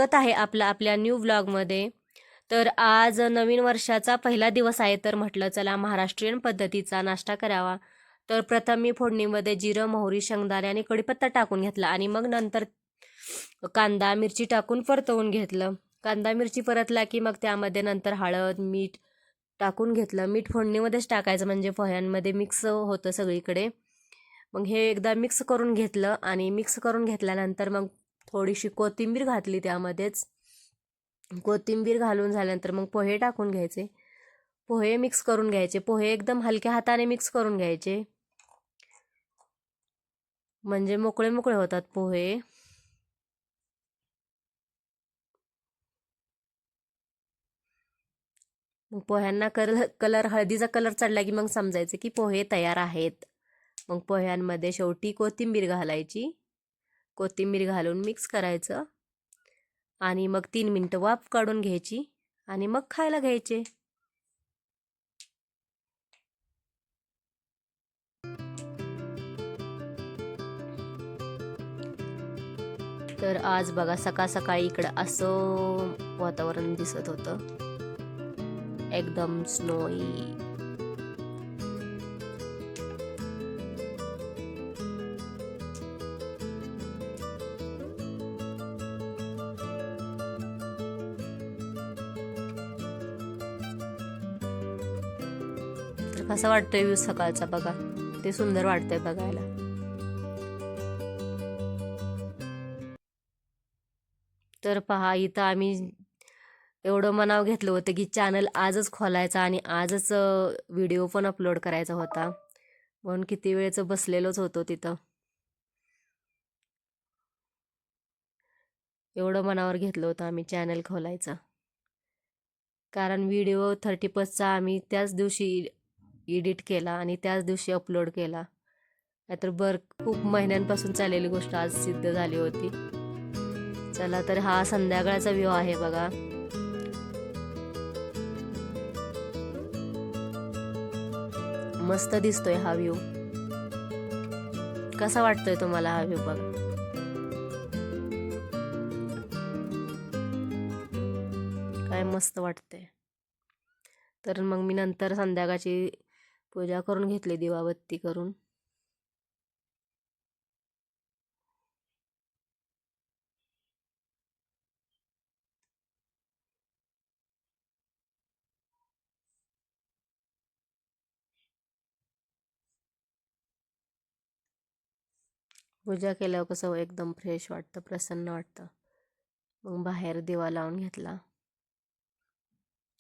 स्वागत आहे आपल्या न्यू व्लॉगमध्ये। तर आज नवीन वर्षाचा पहिला दिवस आहे, तर म्हटलं चला महाराष्ट्रीयन पद्धतीचा नाश्ता करावा। तर प्रथम मी फोडणीमध्ये जिरं, मोहरी, शेंगदाणे आणि कढीपत्ता टाकून घेतला आणि मग नंतर कांदा मिरची टाकून परतवून घेतलं। कांदा मिरची परतला की मग त्यामध्ये नंतर हळद मीठ टाकून घेतलं। मीठ फोडणीमध्येच टाकायचं म्हणजे पोह्यांमध्ये मिक्स होतं सगळीकडे। मग हे एकदा मिक्स करून घेतलं आणि मिक्स करून घेतल्यानंतर मग थोडीशी कोथिंबीर घातली त्यामध्येच। कोथिंबीर घालून झाल्यानंतर मग पोहे टाकून घ्यायचे, पोहे मिक्स करून घ्यायचे। पोहे एकदम हलक्या हाताने मिक्स करून घ्यायचे म्हणजे मोकळे मोकळे होतात पोहे। मग पोह्यांना कलर हळदीचा कलर चढला की मग समजायचं की पोहे तयार आहेत। मग पोह्यांमध्ये शेवटी कोथिंबीर घालायची, कोथिंबीर घालून मिक्स करायचं आणि मग 3 मिनिटं वाफ काढून घ्यायची आणि मग खायला घ्यायचे। तर आज बघा सकाळ सकाळी इकडं असं वातावरण दिसत होतं, एकदम स्नोई। तर कसा वाटतोय व्ह्यू सकाळचा बघा, ते सुंदर वाटतंय बघायला। तर पहा इथं आम्ही एवढं मनाव घेतलं होतं की चॅनल आजच खोलायचा आणि आजच व्हिडिओ पण अपलोड करायचा होता, म्हणून किती वेळचं बसलेलोच होतो तिथं। एवढं मनावर घेतलं होतं आम्ही चॅनल खोलायचं, कारण व्हिडिओ 30+ आम्ही त्याच दिवशी एडिट केला आणि त्याच दिवशी अपलोड केला। नाहीतर खूप महिन्यांपासून चाललेली गोष्ट आज सिद्ध झाली होती। चला तर हा संध्याकाळचा व्ह्यू आहे बघा। मस्त दिसतोय हा व्ह्यू। कसा वाटतोय तुम्हाला हा व्ह्यू बघा? काय मस्त वाटतंय। तर मग मी नंतर संध्याकाळची पूजा करून घेतली दिवाबत्ती करून। पूजा केल्यावर कसं एकदम फ्रेश वाटतं, प्रसन्न वाटतं। मग बाहेर दिवा लावून घेतला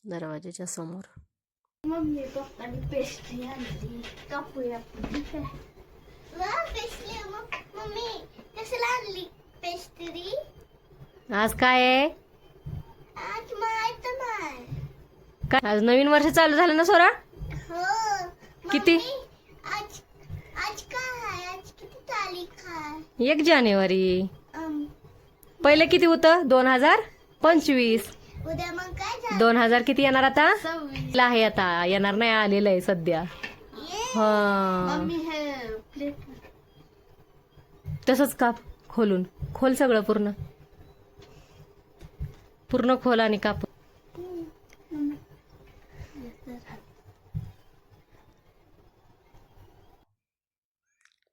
दरवाजाच्या समोर। मम्मी पप्पानी पेस्ट्री आणली, कापूया आपण। मम्मी कशाला आणली पेस्ट्री? आज काय आहे? आज माहित नाही। काय आज नवीन वर्ष चालू झालं ना सोरा? हो। किती? आज आज काय आहे? आज किती तारीख आहे? 1 जानेवारी। पहिले किती होतं? 2025। उद्या मग काय झालं? 2000 किती येणार आता? 26 आहे आता, येणार नाही, आलेलं आहे सध्या। हा मम्मी हे प्लेट तसंच काप, खोल सगळं पूर्ण पूर्ण खोल आणि काप।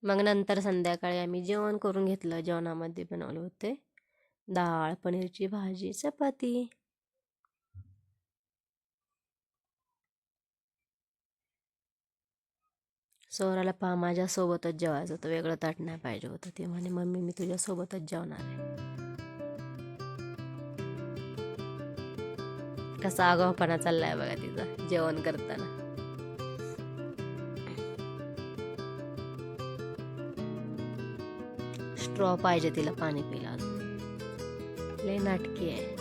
मग नंतर संध्याकाळी आम्ही जेवण करून घेतलं। जेवणामध्ये बनवले होते डाळ, पनीरची भाजी, चपाती। सोराला पहा माझ्या सोबतच जेवायचं होतं, वेगळं ताट नाही पाहिजे होतं। ते म्हणे मम्मी मी तुझ्या सोबतच जेवणार आहे। कसा आगाऊपणा चाललाय बघा तिचा जेवण करताना। स्ट्रॉ पाहिजे तिला पाणी प्यायला, लय नाटकी आहे।